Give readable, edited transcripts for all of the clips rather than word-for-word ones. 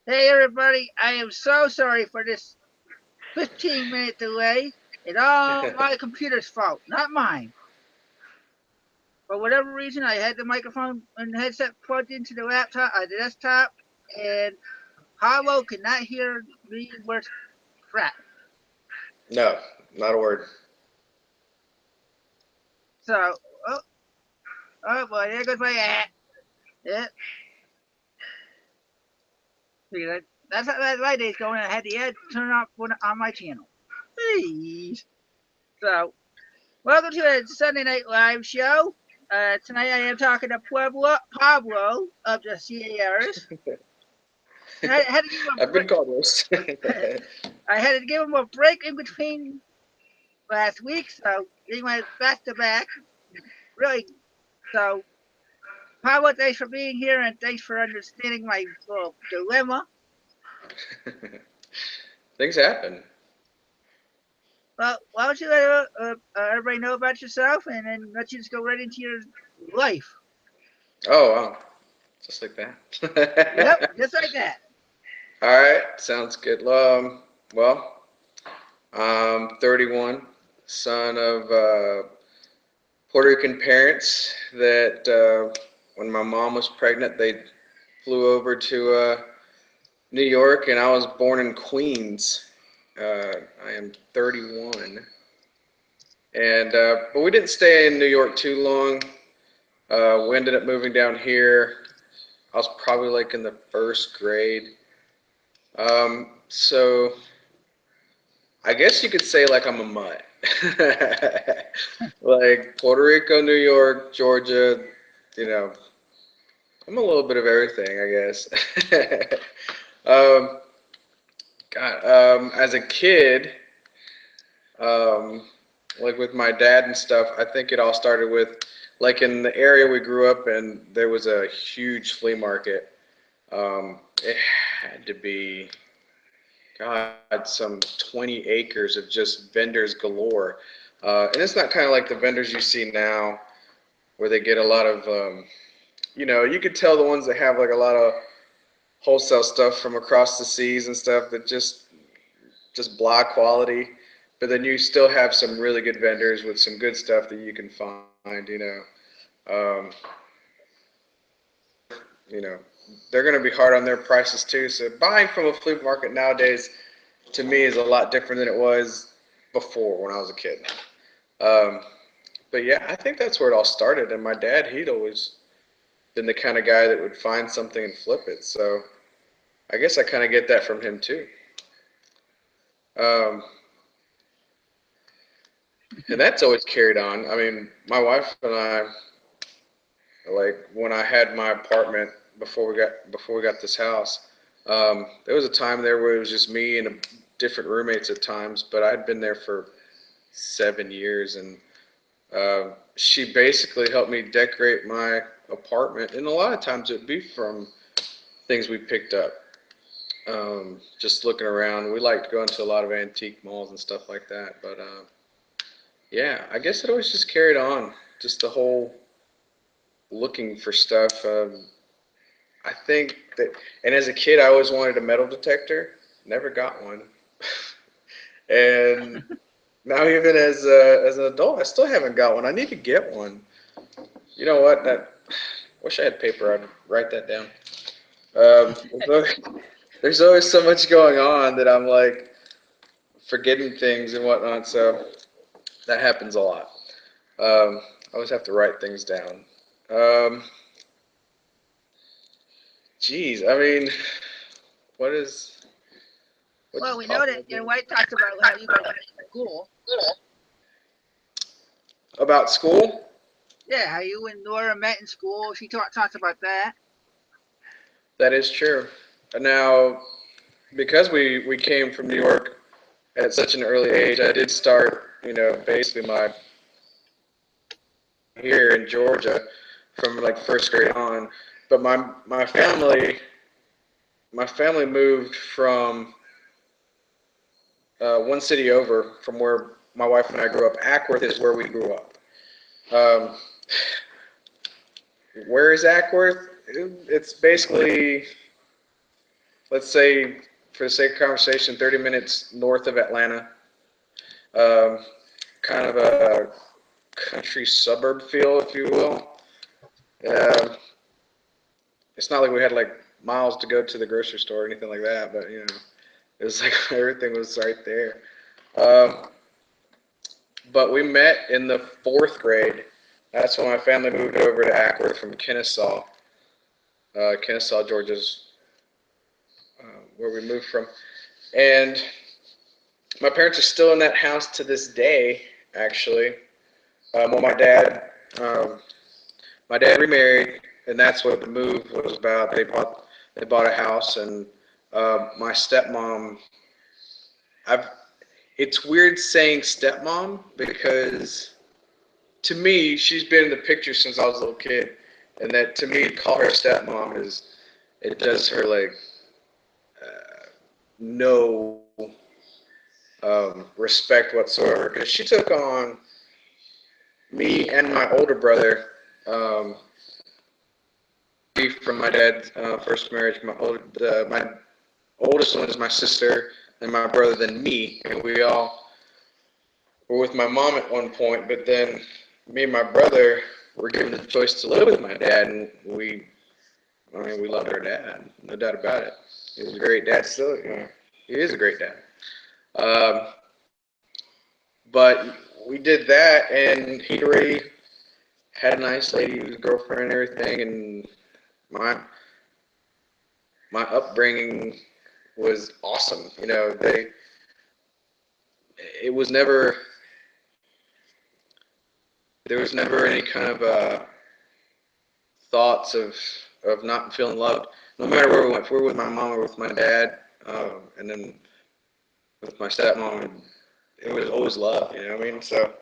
Hey everybody, I am so sorry for this 15-minute delay. It's all my computer's fault, not mine. For whatever reason, I had the microphone and headset plugged into the desktop, and Pablo could not hear me worth crap. No, not a word. So, oh, oh boy, there goes my ad. Yeah, that's how my day's going. I had the ad turned off on my channel. Please. So, welcome to the Sunday Night Live show. Tonight I am talking to Pablo of the Sierras. And I had to give him a I've been break. called worse. I had to give him a break in between last week, so he went back to back. Really. So, Pablo, thanks for being here and thanks for understanding my little dilemma. Things happen. Well, why don't you let everybody know about yourself and then let you just go right into your life? Oh, wow. Just like Yep, that. just like that. All right, sounds good. Well, I'm 31, son of Puerto Rican parents that when my mom was pregnant, they flew over to New York, and I was born in Queens. I am 31. And but we didn't stay in New York too long. We ended up moving down here. I was probably like in the first grade. So I guess you could say like I'm a mutt. Like Puerto Rico, New York, Georgia, you know, I'm a little bit of everything, I guess. um, God, as a kid, um, like with my dad and stuff, I think it all started with like in the area we grew up in, there was a huge flea market. It had to be, God, some 20 acres of just vendors galore. And it's not kind of like the vendors you see now where they get a lot of, you could tell the ones that have like a lot of wholesale stuff from across the seas and stuff that just blah quality. But then you still have some really good vendors with some good stuff that you can find. You know, they're going to be hard on their prices too. So buying from a flea market nowadays, to me, is a lot different than it was before when I was a kid. Um, but yeah, I think that's where it all started. And my dad, he'd always been the kind of guy that would find something and flip it. So I guess I kind of get that from him too. Um, and that's always carried on. I mean, my wife and I, like when I had my apartment before we got this house, there was a time there where it was just me and different roommates at times, but I'd been there for 7 years, and she basically helped me decorate my apartment. And a lot of times it'd be from things we picked up. Just looking around, we liked going to a lot of antique malls and stuff like that. But yeah, I guess it always just carried on. Just the whole looking for stuff. I think that, and as a kid, I always wanted a metal detector. Never got one. And now, even as an adult, I still haven't got one. I need to get one. You know what? That wish I had paper. I'd write that down. Um, there's always so much going on that I'm like forgetting things and whatnot. So that happens a lot. I always have to write things down. Um, Geez, I mean, what is what Well, does we know that Pablo your do? wife talks about how you guys went to school. About school? Yeah, how you and Laura met in school. She talks about that. That is true. Now, because we came from New York at such an early age, I did start, basically my here in Georgia from like first grade on. But my family moved from one city over from where my wife and I grew up. Ackworth is where we grew up. Um, where is Ackworth? It's basically let's say, for the sake of conversation, 30 minutes north of Atlanta. Um, kind of a country suburb feel, if you will. Um, it's not like we had like miles to go to the grocery store or anything like that, but it was like everything was right there. Um, but we met in the fourth grade. That's when my family moved over to Ackworth from Kennesaw. Kennesaw, Georgia's where we moved from. And my parents are still in that house to this day, actually. Well, um, my dad remarried, and that's what the move was about. They bought a house, and my stepmom. I've. It's weird saying stepmom because to me she's been in the picture since I was a little kid, and that to me to call her stepmom is it does her like no respect whatsoever because she took on me and my older brother. Um, from my dad's first marriage. My oldest one is my sister, then my brother, then me, and we all were with my mom at one point. But then me and my brother were given the choice to live with my dad, and we loved our dad, no doubt about it. He was a great dad. Still, he is a great dad. Um, but we did that, and he'd already had a nice lady, his girlfriend, and everything, and my my upbringing was awesome. It was never there was never any kind of thoughts of not feeling loved, no matter where we went. If we were with my mom or with my dad, and then with my stepmom, it was always love. You know what I mean? So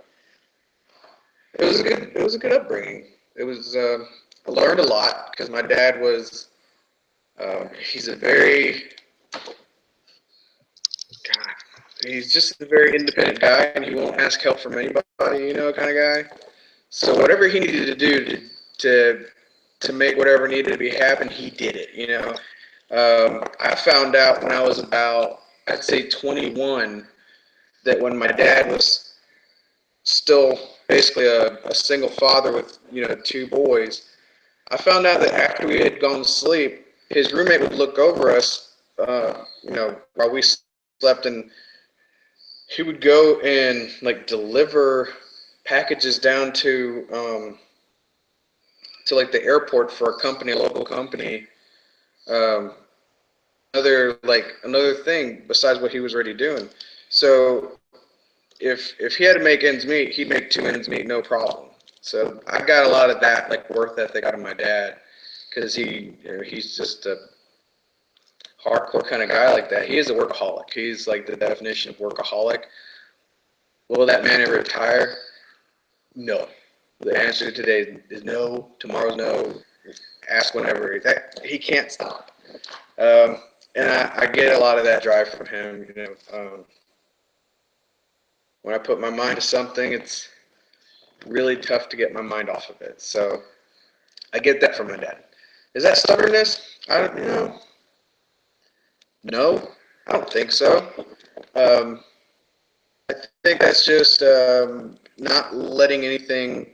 it was a good upbringing. It was I learned a lot because my dad was he's a very God, he's just a very independent guy, and he won't ask help from anybody, kind of guy. So whatever he needed to do to to make whatever needed to be happen, he did it. I found out when I was about, I'd say 21, that when my dad was still basically a single father with two boys, I found out that after we had gone to sleep, his roommate would look over us, while we slept, and he would go and like deliver packages down to like the airport for a local company. Um, another thing besides what he was already doing. So if he had to make ends meet, he'd make two ends meet, no problem. So I got a lot of that like work ethic out of my dad because he's just a hardcore kind of guy like that. He is a workaholic. He's like the definition of workaholic. Will that man ever retire? No. The answer today is no. Tomorrow's no. Ask whenever. He can't stop. Um, and I get a lot of that drive from him. When I put my mind to something, it's really tough to get my mind off of it. So I get that from my dad. Is that stubbornness? I don't know. No, I don't think so. Um, I think that's just not letting anything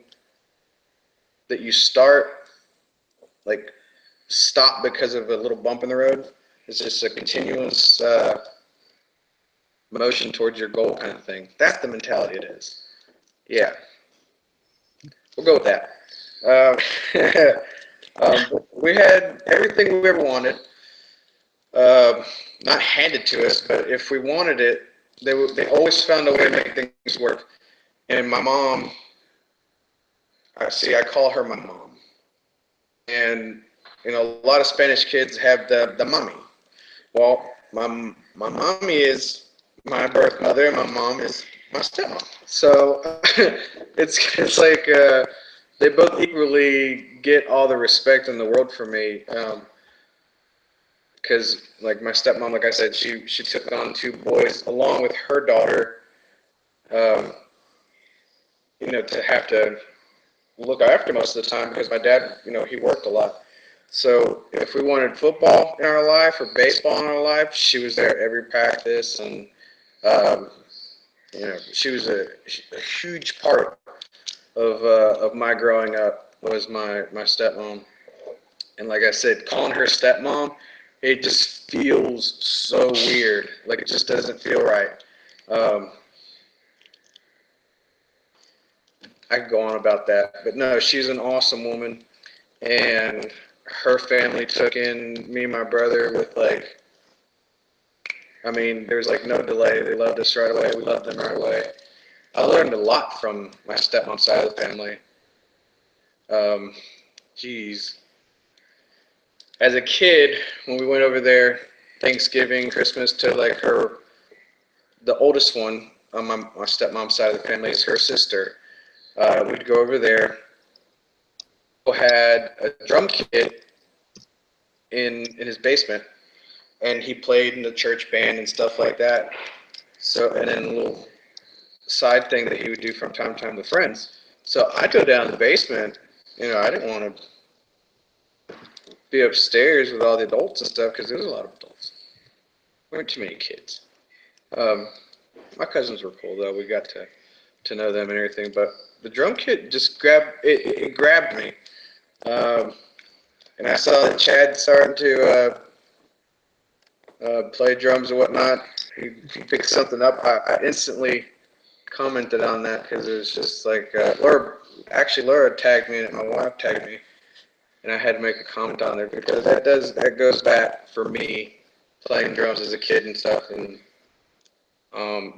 that you start like stop because of a little bump in the road. It's just a continuous motion towards your goal kind of thing. That's the mentality it is. Yeah, we'll go with that. We had everything we ever wanted, uh, not handed to us, but if we wanted it, they always found a way to make things work. And my mom, I call her my mom, and a lot of Spanish kids have the mommy. Well, my mommy is my birth mother, and my mom is my stepmom. So it's like they both equally get all the respect in the world for me. Because like my stepmom, like I said, she took on two boys along with her daughter. Um, to have to look after most of the time because my dad, he worked a lot. So if we wanted football in our life or baseball in our life, she was there every practice, and um, she was a huge part of my growing up. Was my stepmom, and like I said, calling her stepmom, it just feels so weird. Like it just doesn't feel right. Um, I could go on about that, but no, she's an awesome woman, and her family took in me and my brother with like, I mean, there was like no delay. They loved us right away. We loved them right away. I learned a lot from my stepmom's side of the family. Um, geez, as a kid, when we went over there, Thanksgiving, Christmas, to like the oldest one on my stepmom's side of the family is her sister. We'd go over there. Had a drum kit in his basement, and he played in the church band and stuff like that. So, and then a little side thing that he would do from time to time with friends. So I'd go down to the basement. I didn't want to be upstairs with all the adults and stuff because there was a lot of adults. There weren't too many kids. Um, my cousins were cool though. We got to know them and everything. But the drum kit just it grabbed me. Um, and I saw that Chad starting to play drums and whatnot. He picked something up. I instantly commented on that because it was just like Laura tagged me and my wife tagged me, and I had to make a comment on there because that goes back for me playing drums as a kid and stuff, and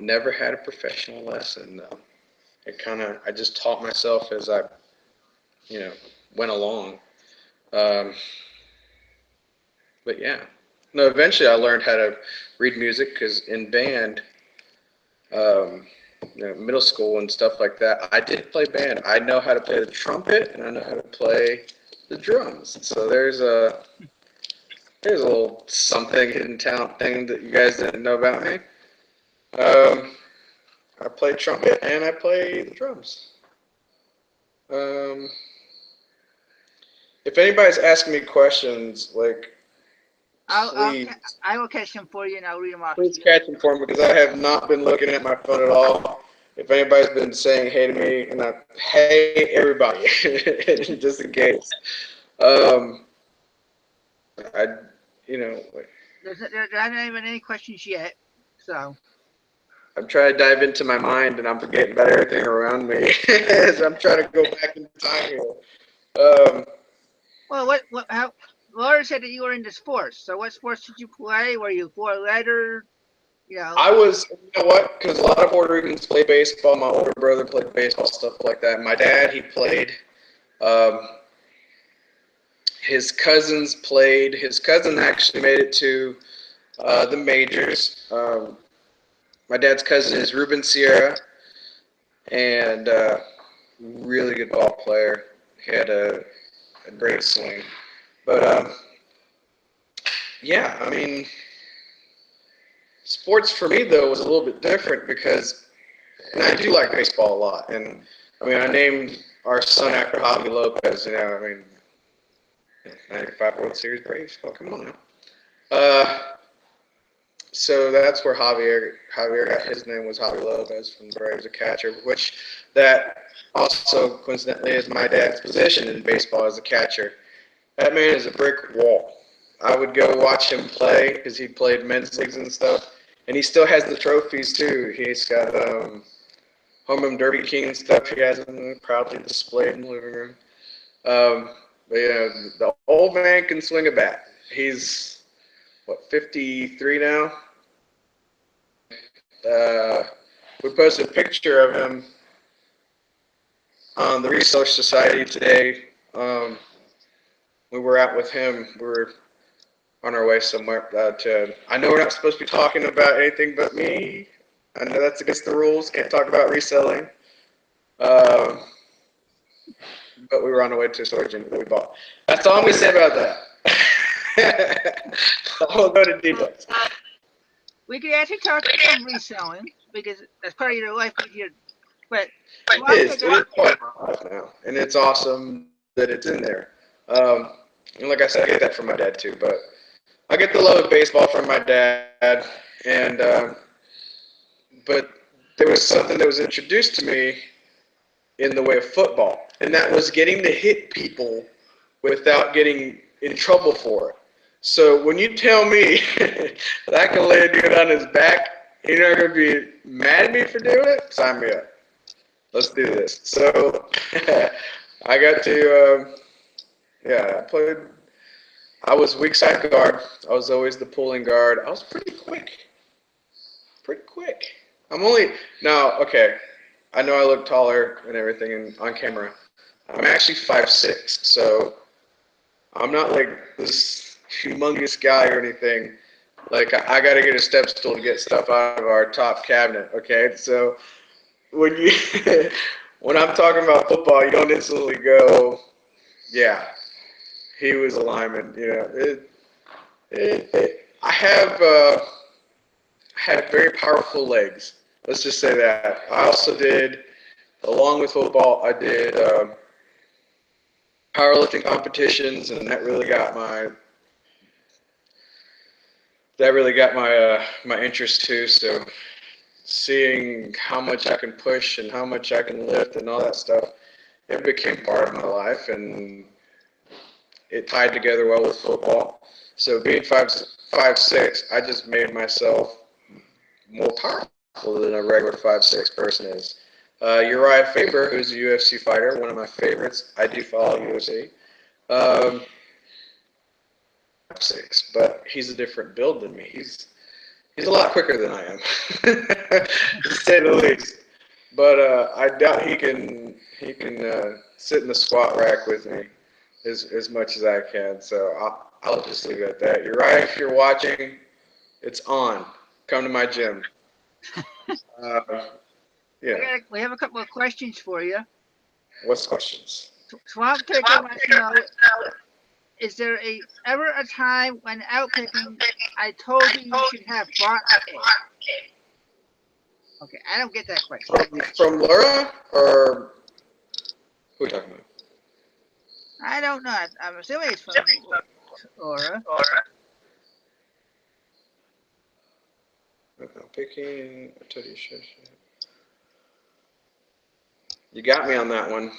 never had a professional lesson though. I just taught myself as I you know went along. Um, but yeah, no. Eventually, I learned how to read music because in band, um, middle school and stuff like that, I did play band. I know how to play the trumpet and I know how to play the drums. So there's a little something hidden talent thing that you guys didn't know about me. Um, I play trumpet and I play the drums. Um, if anybody's asking me questions, like I'll, I'll, please, I will catch them for you and I'll read them off to please you. catch them for me because I have not been looking at my phone at all. If anybody's been saying hey to me, and hey everybody, just in case. Um, I, like, There haven't even any questions yet, so. I'm trying to dive into my mind and I'm forgetting about everything around me. So I'm trying to go back in time here. Um, Well, how, Laura said that you were into sports. So what sports did you play? Were you four-letter? You know, I was, you know what? Because a lot of Puerto Ricans play baseball. My older brother played baseball, stuff like that. My dad, he played. Um, his cousins played. His cousin actually made it to the majors. My dad's cousin is Ruben Sierra, and really good ball player. He had a great swing. But yeah, I mean, sports for me though was a little bit different because, and I do like baseball a lot. And I mean, I named our son after Javi Lopez. I mean, 95 World Series Braves. Oh, come on now. Uh, so that's where Javier got his name was Javi Lopez from the Braves, a catcher, which that also coincidentally is my dad's position in baseball as a catcher. That man is a brick wall. I would go watch him play because he played men's leagues and stuff, and he still has the trophies too. He's got home run derby king and stuff. He has them proudly displayed in the living room. But the old man can swing a bat. He's what 53 now. Uh, we posted a picture of him on the Research Society today. We were out with him. We were on our way somewhere. I know we're not supposed to be talking about anything but me. I know that's against the rules. Can't talk about reselling. Um, but we were on our way to a storage unit that we bought. That's all I'm going to say about that. I'll go to details. we could actually talk about reselling because that's part of your life. But It is. It is part of my life now, and it's awesome that it's in there. Um, And like I said, I get that from my dad too. But I get the love of baseball from my dad, and but there was something that was introduced to me in the way of football, and that was getting to hit people without getting in trouble for it. So when you tell me that I can lay a dude on his back, you're not going to be mad at me for doing it, sign me up. Let's do this. So I got to, yeah, I played. I was weak side guard. I was always the pulling guard. I was pretty quick. Pretty quick. I'm only, now, okay, I know I look taller and everything on camera. I'm actually 5'6", so I'm not like this humongous guy or anything. Like I got to get a step stool to get stuff out of our top cabinet. Okay, so when you when I'm talking about football, you don't instantly go, yeah, he was a lineman. You know, I have had very powerful legs. Let's just say that. I also did, along with football, I did powerlifting competitions, and that really got my my interest too. So seeing how much I can push and how much I can lift and all that stuff, it became part of my life, and it tied together well with football. So being 5'6", I just made myself more powerful than a regular 5'6" person is. Uriah Faber, who's a UFC fighter, one of my favorites. I do follow UFC. Um, 5'6", but he's a different build than me. He's a lot quicker than I am, to say the least. But I doubt he can sit in the squat rack with me as much as I can. So I'll just leave it at that. You're right. If you're watching, it's on. Come to my gym. Uh, yeah. We have a couple of questions for you. What's questions? Swamp Picker wants to know: is there ever a time when out picking I told you should have bought it? Okay, I don't get that question. From Lura or who are we talking about? I don't know. I'm assuming it's from Laura. Picking. I told you. You got me on that one.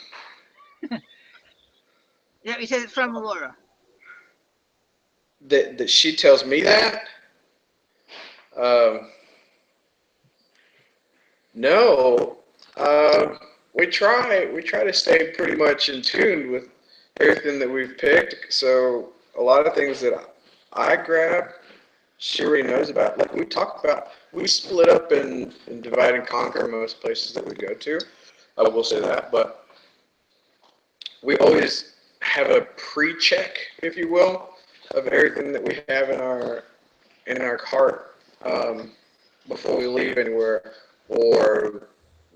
Yeah, he said it's from Laura. That she tells me that. Um, no. We try to stay pretty much in tune with everything that we've picked. So a lot of things that I grab, she already knows about. Like we split up and divide and conquer most places that we go to. I will say that, but we always have a pre-check, if you will, of everything that we have in our cart before we leave anywhere or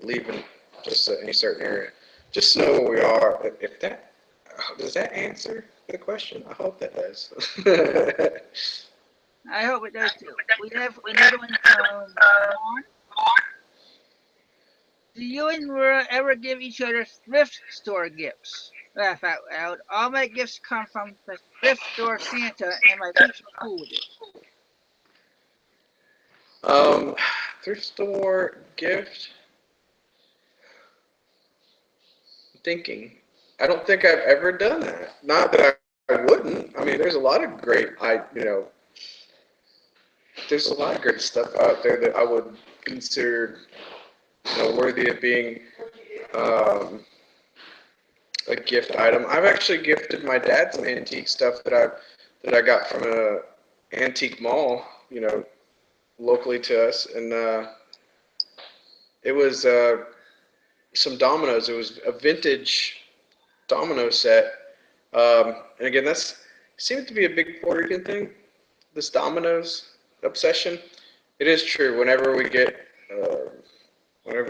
leave in just any certain area. Just to know where we are. If that does that answer the question? I hope that does. I hope it does too. We have another one from Vaughn. Do you and Laura ever give each other thrift store gifts? Laugh out loud. All my gifts come from the thrift store Santa, and my peeps are cool with it. um, Thrift store gift. Thinking. I don't think I've ever done that. Not that I wouldn't. I mean, there's a lot of there's a lot of great stuff out there that I would consider, worthy of being um, a gift item. I've actually gifted my dad some antique stuff that I got from a antique mall, locally to us, and it was some dominoes. It was a vintage domino set, and again, that's seems to be a big Puerto Rican thing. This dominoes obsession. It is true. Uh, whenever we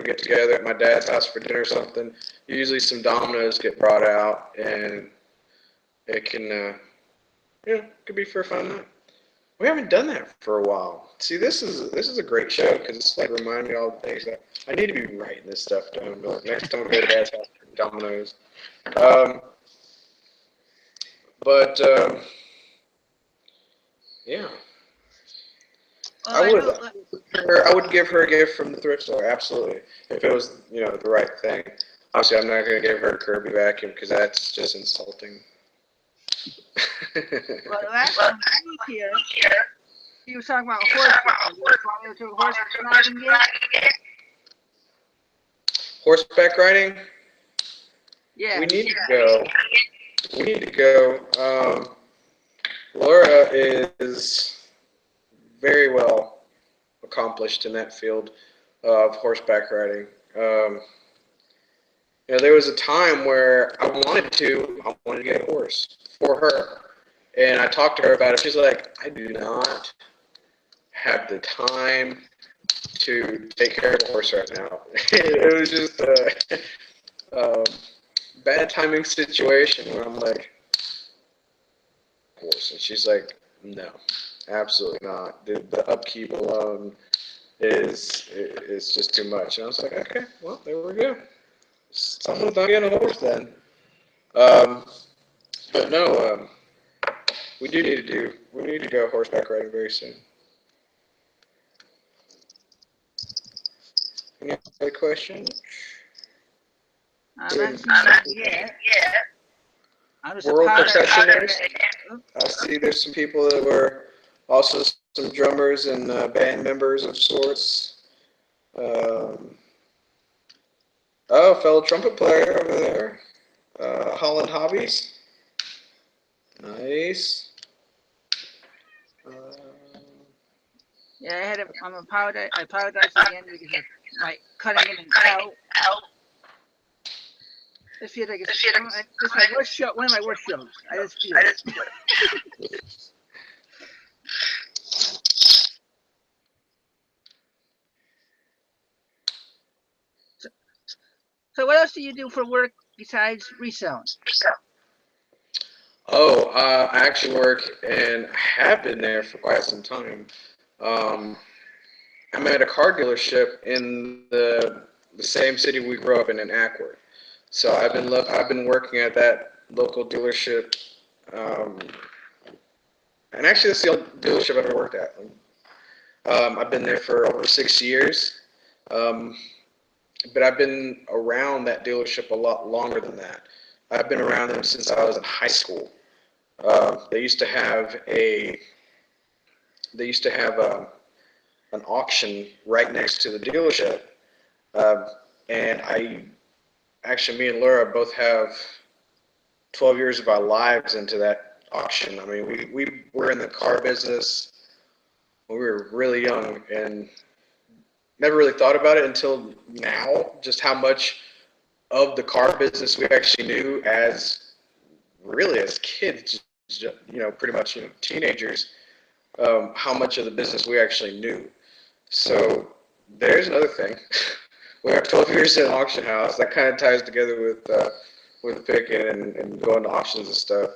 get together at my dad's house for dinner or something, usually some dominoes get brought out, and it can, could be for a fun night. We haven't done that for a while. See, this is a great show because it's like reminding me of all the things that I need to be writing this stuff down. But next time I go to dad's house, dominoes. Um, But yeah, Well, I I would. know. I would give her a gift from the thrift store, absolutely, if it was, the right thing. Obviously, I'm not going to give her a Kirby vacuum because that's just insulting. Well, the last time he was here, he was talking about horses. Have you gone to a horse riding yet? Horseback riding, we Yeah, need to go. We need to go. Laura is very well accomplished in that field of horseback riding. Um, there was a time where I wanted to get a horse for her. And I talked to her about it. She's like, I do not have the time to take care of a horse right now. It was just a bad timing situation where I'm like, horse. And she's like, no, absolutely not. The upkeep alone is just too much. And I was like, okay, well, there we go. Someone's not getting a horse then. Um, but no, we need to go horseback riding very soon. Any other questions? I'm not seeing that yet. I'm just World apologizing. percussioners. I see there's some people that were also some drummers and band members of sorts. Um, fellow trumpet player over there. Holland Hobbies. Nice. Uh, Yeah, I had. I apologize again because of my cutting in and out. I feel like this is my worst show. One of my worst shows. I just feel it. So, so what else do you do for work besides reselling? I actually work and have been there for quite some time. Um, I'm at a car dealership in the same city we grew up in Ackworth. So I've been working at that local dealership, um, and actually that's the only dealership I've ever worked at. I've been there for over 6 years, um, but I've been around that dealership a lot longer than that. I've been around them since I was in high school. They used to have an auction right next to the dealership, uh, and me and Laura both have 12 years of our lives into that auction. I mean, we were in the car business when we were really young and never really thought about it until now, just how much of the car business we actually knew as kids, pretty much, teenagers, how much of the business we actually knew. So there's another thing. We have 12 years in an auction house. That kind of ties together with picking and going to auctions and stuff.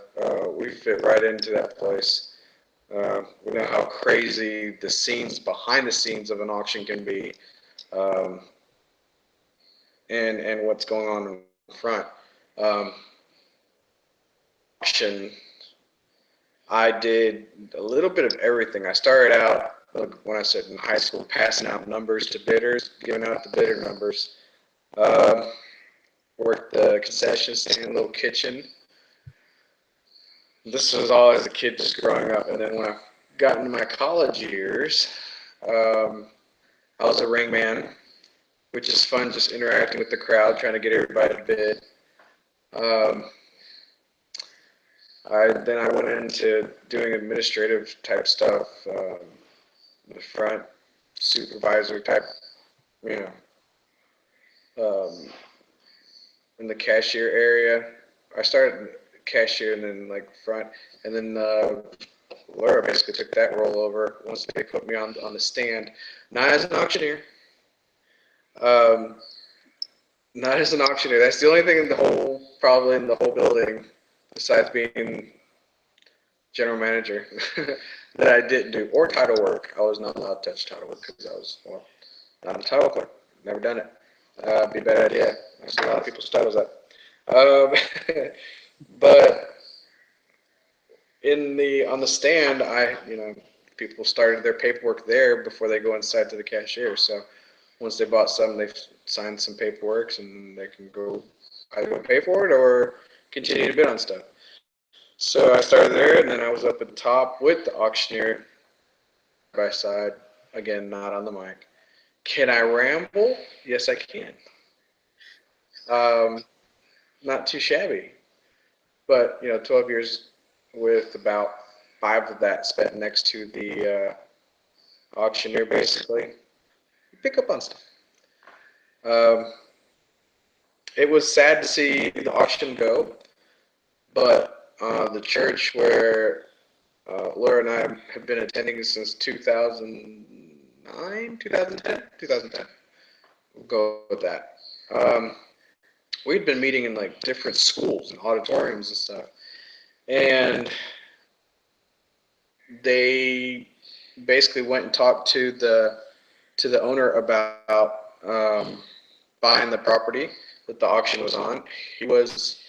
We fit right into that place. We know how crazy the scenes behind the scenes of an auction can be, um, and what's going on in front. Um, auction, I did a little bit of everything. I started out, when I said in high school, passing out numbers to bidders, giving out the bidder numbers. Um, Worked the concession stand, little kitchen. This was all as a kid, just growing up. And then when I got into my college years, um, I was a ring man, which is fun, just interacting with the crowd, trying to get everybody to bid. Um, I went into doing administrative type stuff, the front supervisor type, you um, in the cashier area. I started cashier and then like front, and then Laura basically took that role over once they put me on the stand, not as an auctioneer. Um, Not as an auctioneer. That's the only thing in the whole, probably in the whole building, besides being general manager, that I didn't do, or title work. I was not allowed to touch title work because I was, well, not a title clerk. Never done it. Be a bad idea. I see a lot of people's titles up. Um, but on the stand, people started their paperwork there before they go inside to the cashier. So once they bought some, they signed some paperwork, and they can go either go pay for it or continue to bid on stuff. So I started there, and then I was up at the top with the auctioneer side by side. Again, not on the mic. Can I ramble? Yes, I can. Um, Not too shabby, but 12 years with about 5 of that spent next to the auctioneer, basically. You pick up on stuff. Um, it was sad to see the auction go, but the church where Laura and I have been attending since 2009, 2010, 2010. We'll go with that. Um, we'd been meeting in like different schools and auditoriums and stuff, and they basically went and talked to the owner about buying the property that the auction was on. He was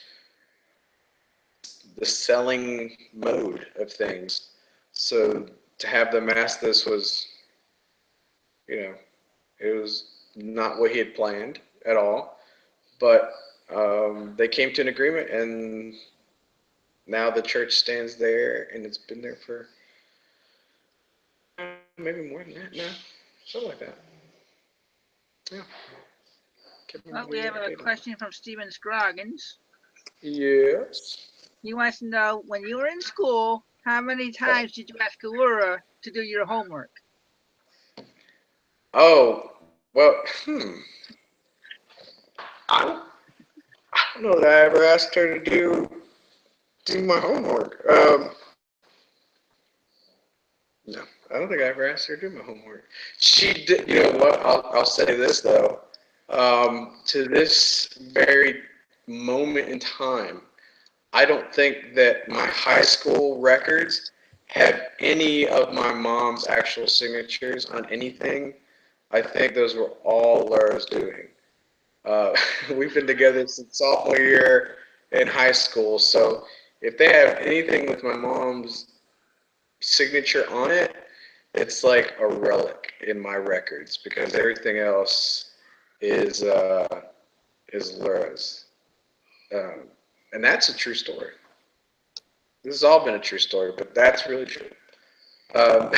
the selling mode of things. So to have them ask this was, you know, it was not what he had planned at all. But they came to an agreement, and now the church stands there, and it's been there for maybe more than that now, something like that. Yeah, can't Well, remember we the have exact a date on it. question from Steven Scroggins. Yes. He wants to know, when you were in school, how many times did you ask Lura to do your homework? Oh, well, I don't, I don't know that I ever asked her to do my homework. No, I don't think I ever asked her to do my homework. She did. You know what? I'll say this though. To this very moment in time, I don't think that my high school records have any of my mom's actual signatures on anything. I think those were all Laura's doing. Uh, we've been together since sophomore year in high school, so if they have anything with my mom's signature on it, it's like a relic in my records because everything else is uh, is Laura's, um, and that's a true story. This has all been a true story, but that's really true. Um,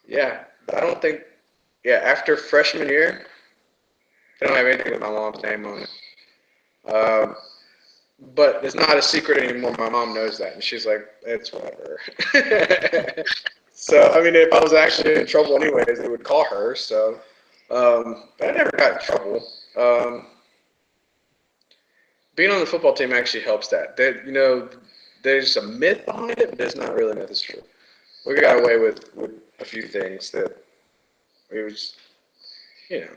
yeah, I don't think. Yeah, after freshman year, they don't have anything with my mom's name on it. But it's not a secret anymore. My mom knows that, and she's like, "It's whatever." So I mean, if I was actually in trouble anyways, they would call her. So I never got in trouble. Um, Being on the football team actually helps that. There's a myth behind it, but there's not really a myth. It's true. We got away with a few things that it was, you know,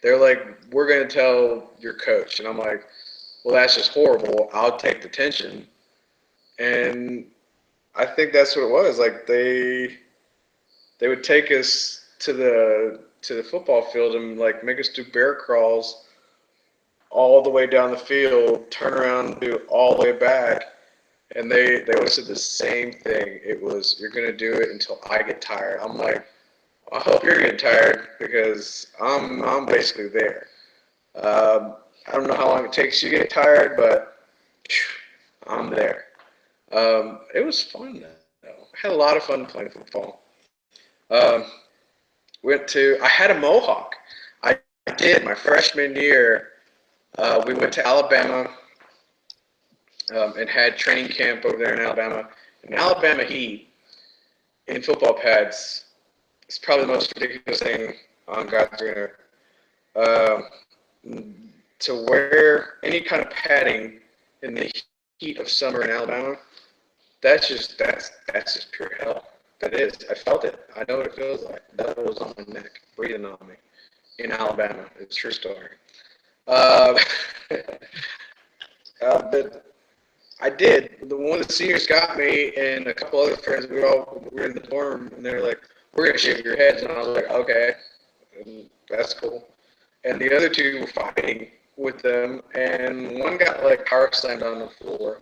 they're like, we're going to tell your coach. And I'm like, well, that's just horrible. I'll take the tension. And I think that's what it was. Like they would take us to the football field and like make us do bear crawls all the way down the field, turn around and do it all the way back. And they always said the same thing. It was, you're going to do it until I get tired. I'm like, I hope you're getting tired because I'm basically there. I don't know how long it takes you to get tired, but I'm there. It was fun though. I had a lot of fun playing football. Um, I had a mohawk. I did my freshman year. We went to Alabama and had training camp over there in Alabama. And Alabama Heat in football pads is probably the most ridiculous thing on God's green earth. Uh, to wear any kind of padding in the heat of summer in Alabama, that's just pure hell. That is. I felt it. I know what it feels like. That was on my neck, breathing on me in Alabama. It's a true story. Uh, but I did. One of the seniors got me, and a couple other friends. We were in the dorm, and they were like, "We're gonna shave your heads," and I was like, "Okay, that's cool." And the other two were fighting with them, and one got like power slammed on the floor,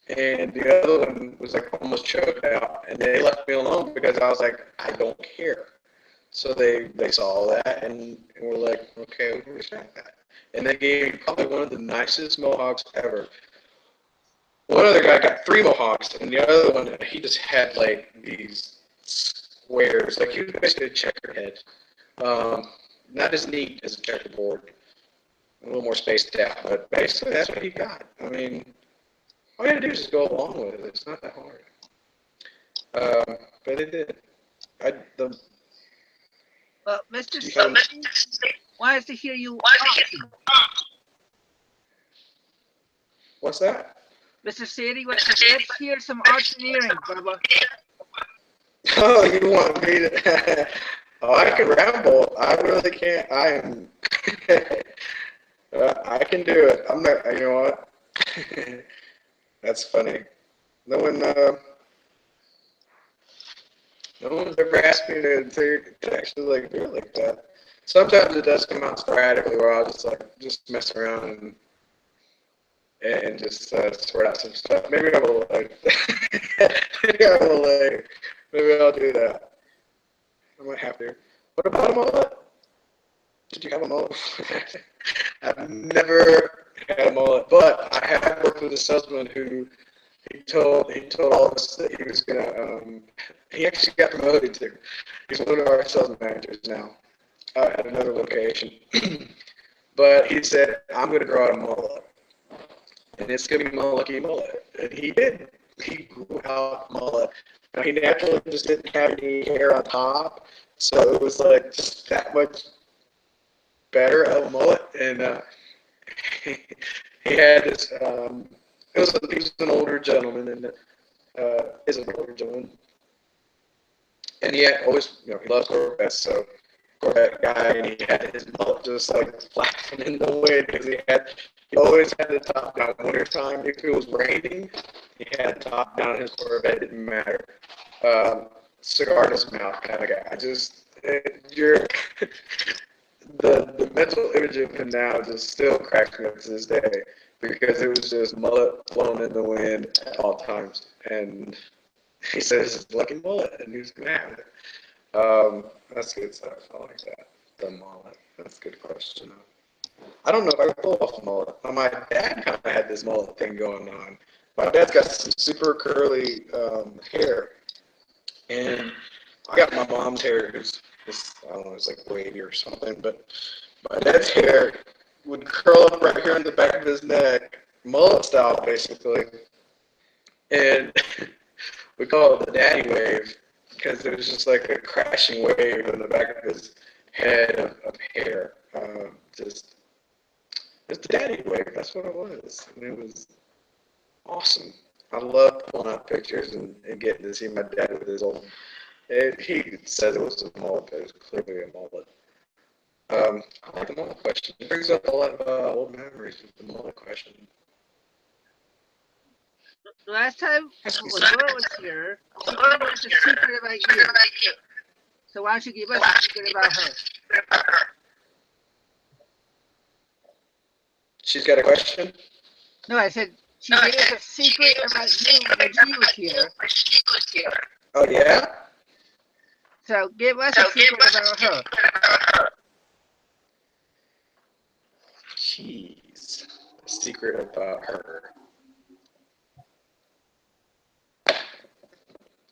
and the other one was like almost choked out, and they left me alone because I was like, I don't care. So they saw that and were like, okay, we respect that. And they gave me probably one of the nicest mohawks ever. One other guy got 3 mohawks, and the other one, he just had like these squares. Like he was basically a checkerhead. Um, Not as neat as a checkerboard, a little more spaced out, but basically that's what he got. I mean, all you had to do is just go along with it. It's not that hard. But it did. I, the, Well, Mr. you have, City wants to hear you talking. what's that? Mr. City, let's hear some auctioneering, Bubba. Oh, you want me to? Oh, I can ramble. I really can't. I am. I can do it. I'm not. You know what? That's funny. No one. No one's ever asked me to actually like do it like that. Sometimes it does come out sporadically where I'll just like just mess around and just sort out some stuff. Maybe I'm a little late. Maybe I'm a little late. Maybe I'll do that. I might have to. What about a mullet? Did you have a mullet? I've never had a mullet, but I have worked with a salesman who he told all of us that he was gonna he actually got promoted to. He's one of our sales managers now at another location. But he said, I'm gonna grow out a mullet. And it's gonna be my lucky mullet. And he did. He grew out mullet. Now he naturally just didn't have any hair on top. So it was like just that much better of a mullet. And he had this he was an older gentleman and is an older gentleman. And he had always, he loves Corvettes, so Corvette guy, and he had his mullet just like flapping in the wind because he always had the top down. Winter time, if it was raining, he had the top down in his Corvette. It didn't matter. Cigar in his mouth kind of guy. You're the mental image of him now just still cracks me up to this day because it was just mullet blowing in the wind at all times. And he says it's lucky mullet, and he was gonna have it. That's good stuff. I like that. The mullet. That's a good question. I don't know if I can pull off a mullet. My dad kind of had this mullet thing going on. My dad's got some super curly hair, and I got my mom's hair. I don't know, it's like wavy or something, but my dad's hair would curl up right here on the back of his neck, mullet style basically, and we call it the daddy wave because it was just like a crashing wave on the back of his head of hair. It's the daddy wave. That's what it was, and it was awesome. I love pulling out pictures and getting to see my dad with his old. He says it was a mullet, but it was clearly a mullet. I like the mullet question. It brings up a lot of old memories with the mullet question. The last time Lura was here, she gave us a secret about you. So why don't you give us a secret about her? She's got a question? No, I said she gave us a secret about you when she was here. Oh, yeah? So give us a secret about her. Jeez. A secret about her.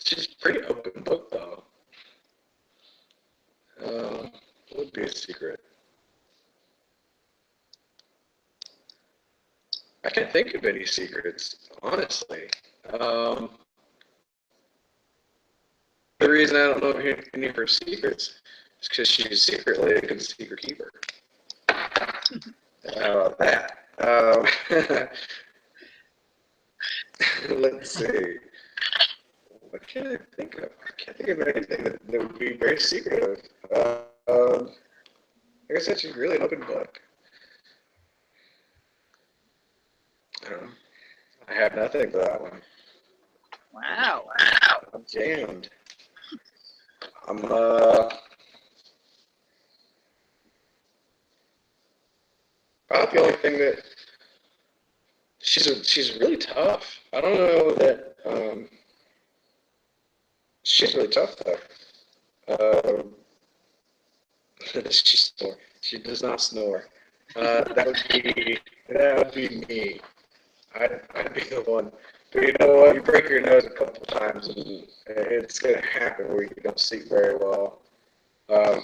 She's a pretty open book, though. What would be a secret? I can't think of any secrets, honestly. The reason I don't know any of her secrets is because she's secretly a good secret keeper. How about that? Let's see. What can I think of? I can't think of anything that would be very secretive. Like I said, she's really an open book. I don't know. I have nothing for that one. Wow. I'm jammed. I'm probably the only thing that she's really tough. I don't know that she's really tough though. Um, she snore. She does not snore. That would be me. I'd be the one. But you know what? You break your nose a couple times, and it's gonna happen where you don't sleep very well. Um,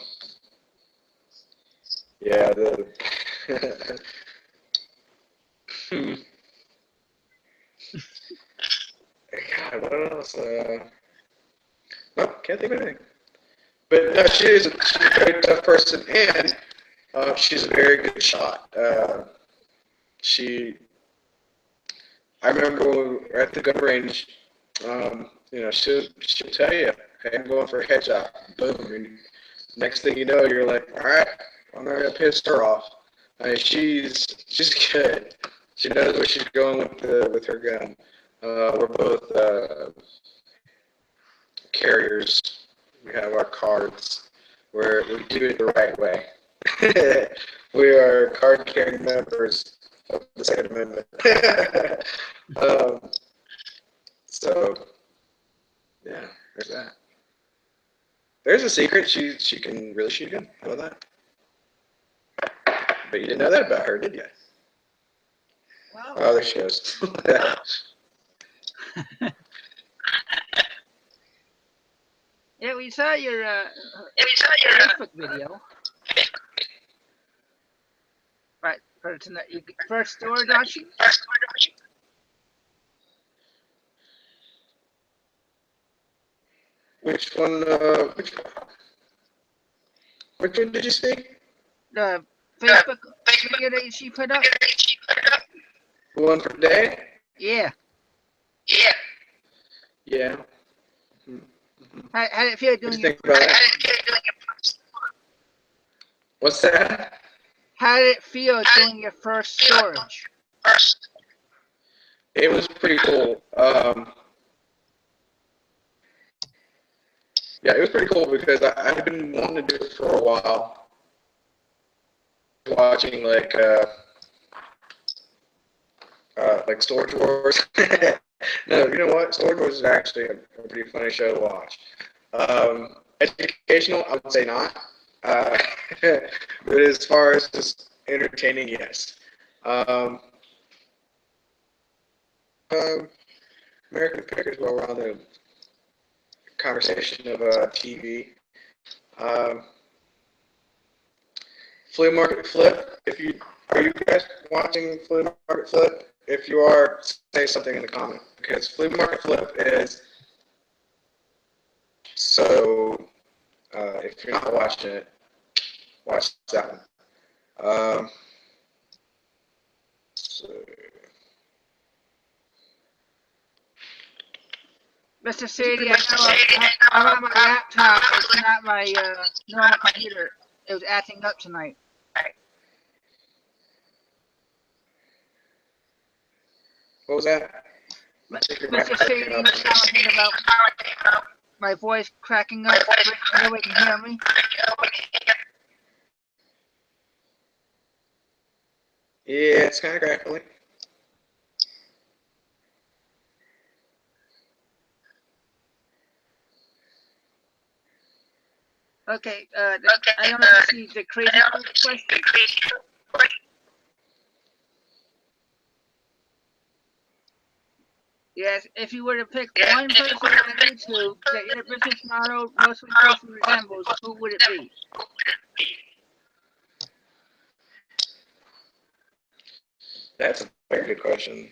yeah. Hmm, God, what else? No, can't think of anything. But no, she's a very tough person, and she's a very good shot. She, I remember when we were at the gun range. She'll tell you, "Hey, I'm going for a headshot." Boom. And next thing you know, you're like, "All right, I'm not gonna piss her off." I mean, she's good. She knows where she's going with her gun. We're both carriers. We have our cards. We do it the right way. We are card-carrying members of the Second Amendment. um, so yeah, there's that. There's a secret. She can really shoot a gun. How about that? But you didn't know that about her, did you? Well, Oh, there she goes. yeah, we saw your Facebook video. Right, for tonight. Your first door dashing? Which one? Which one did you see? The Facebook video that she put up? The one for today? Yeah. Yeah. Mm-hmm. How did it feel What do you doing think about that? What's that? How did it feel doing your first storage? It was pretty cool. Yeah, it was pretty cool because I've been wanting to do it for a while. Watching like Storage Wars. No, you know what? Storage Wars is actually a pretty funny show to watch. Educational, I would say not. Uh, but as far as just entertaining, yes. Um, um, American Pickers, while we're on the conversation of TV. Um, Flea Market Flip. Are you guys watching Flea Market Flip? If you are, say something in the comment because Flea Market Flip is so. If you're not watching it, watch that one. Um, so, Mr. Sadie, I know I'm on my laptop. It's not my normal computer. It was acting up tonight. what was that? Mr. Sadie was commenting about my voice cracking up. Nobody can hear me. Yeah, it's kind of crackly. Okay, I don't know if you see the crazy question. Yes, if you were to pick one person on YouTube that your business model mostly closely resembles, who would it be? That's a very good question.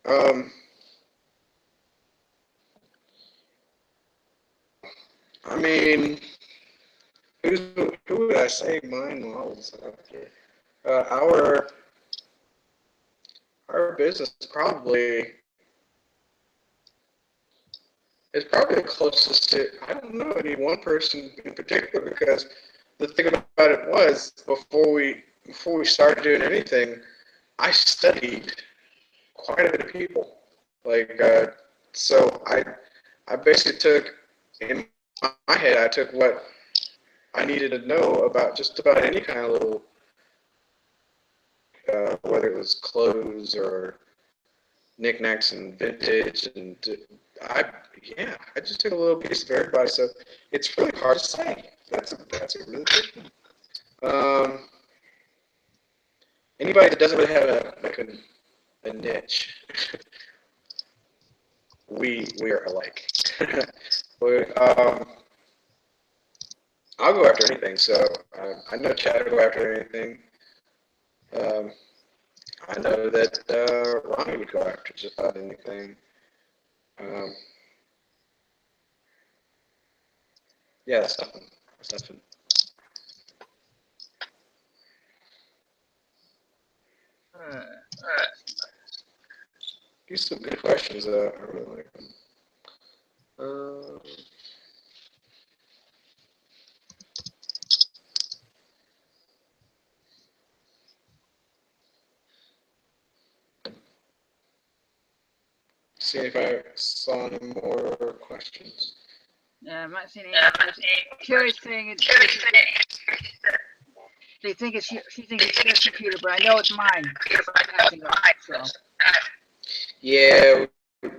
Um, I mean, who would I say mine was? Our business is probably the closest to. I don't know any one person in particular because the thing about it was before we started doing anything, I studied quite a bit of people. Like so I basically took in my head I took what I needed to know about just about any kind of little whether it was clothes or knickknacks and vintage, and I just took a little piece of everybody. So it's really hard to say. That's a really good one. Anybody that doesn't really have a niche, we are alike. I'll go after anything. So I know Chad will go after anything. Um, I know that Ronnie would go after just about anything. Um, yeah, that's nothing. That's nothing. These are some good questions. I really like them. Uh, see if I saw any more questions. Yeah, I'm not seeing any. Carrie's saying it's they think it's she thinks it's their computer, but I know it's mine. It's acting up, so. Yeah, we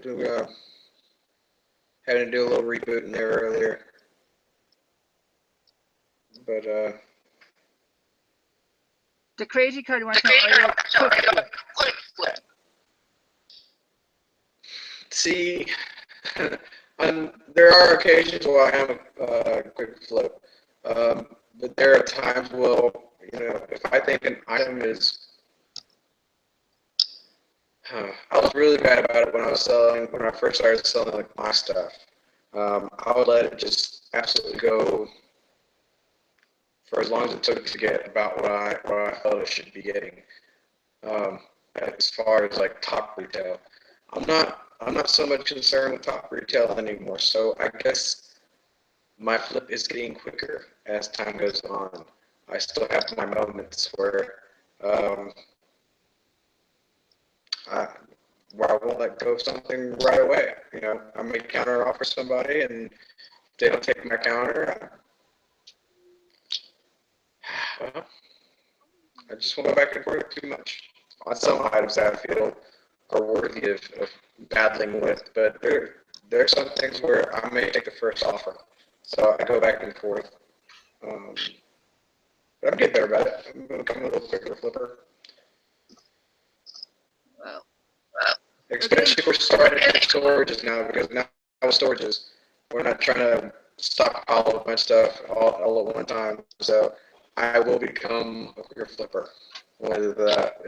having to do a little reboot in there earlier, but The crazy card you want to know, are you a quick flip? see, there are occasions where I am a quick flip, but there are times where, if I think an item is, I was really bad about it when I first started selling like my stuff. I would let it just absolutely go for as long as it took to get about what I felt it should be getting. Um, as far as like top retail, I'm not so much concerned with top retail anymore. So I guess my flip is getting quicker as time goes on. I still have my moments um, I, where I won't let go of something right away. I may counter offer somebody, and if they don't take my counter, I just won't go back and forth too much on some items that I feel are worthy of battling with, but there are some things where I may take the first offer, so I go back and forth. Um, but I'm getting better about it. I'm going to become a little quicker flipper, Well, especially for starting with storages now, because now with storages, we're not trying to stockpile a bunch of stuff all at one time. So I will become a quicker flipper,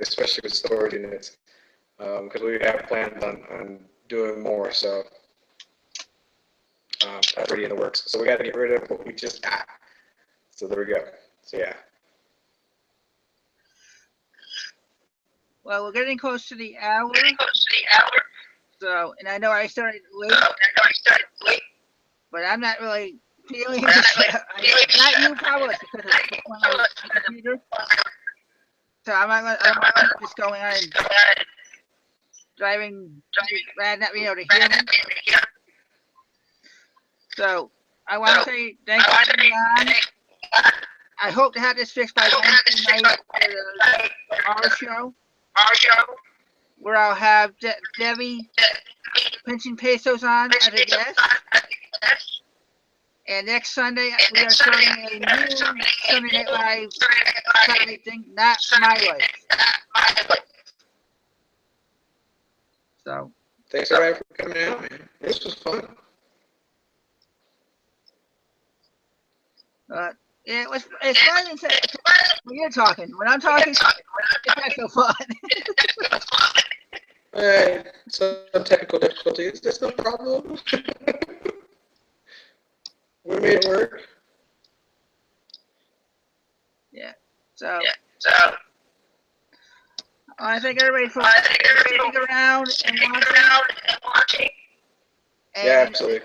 especially with storage units, because we have plans on doing more. So that's already in the works. So we got to get rid of what we just got. So there we go. So yeah. well, we're getting close to the hour. So, and I know I started late, but I'm not really feeling this. Not you, Pablo, it's because of my computer. So I'm not keep this going on and driving, not being able to hear me. So I want to say thanks for being on. I hope to have this fixed by Wednesday night for our show, where I'll have Debbie pinching pesos on as a guest. And next Sunday we are starting a new Sunday Night Live Saturday thing, not my life. So Thanks everybody for coming out, man. This was fun. yeah, it's fun when you're talking. When I'm talking, it's not so fun. Some technical difficulties. That's no problem. We made it work. Yeah. So I thank everybody for sticking around and watching. And yeah, absolutely.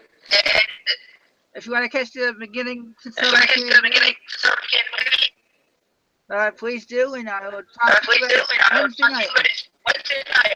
If you want to catch the beginning, please do, and I will talk to you Wednesday night.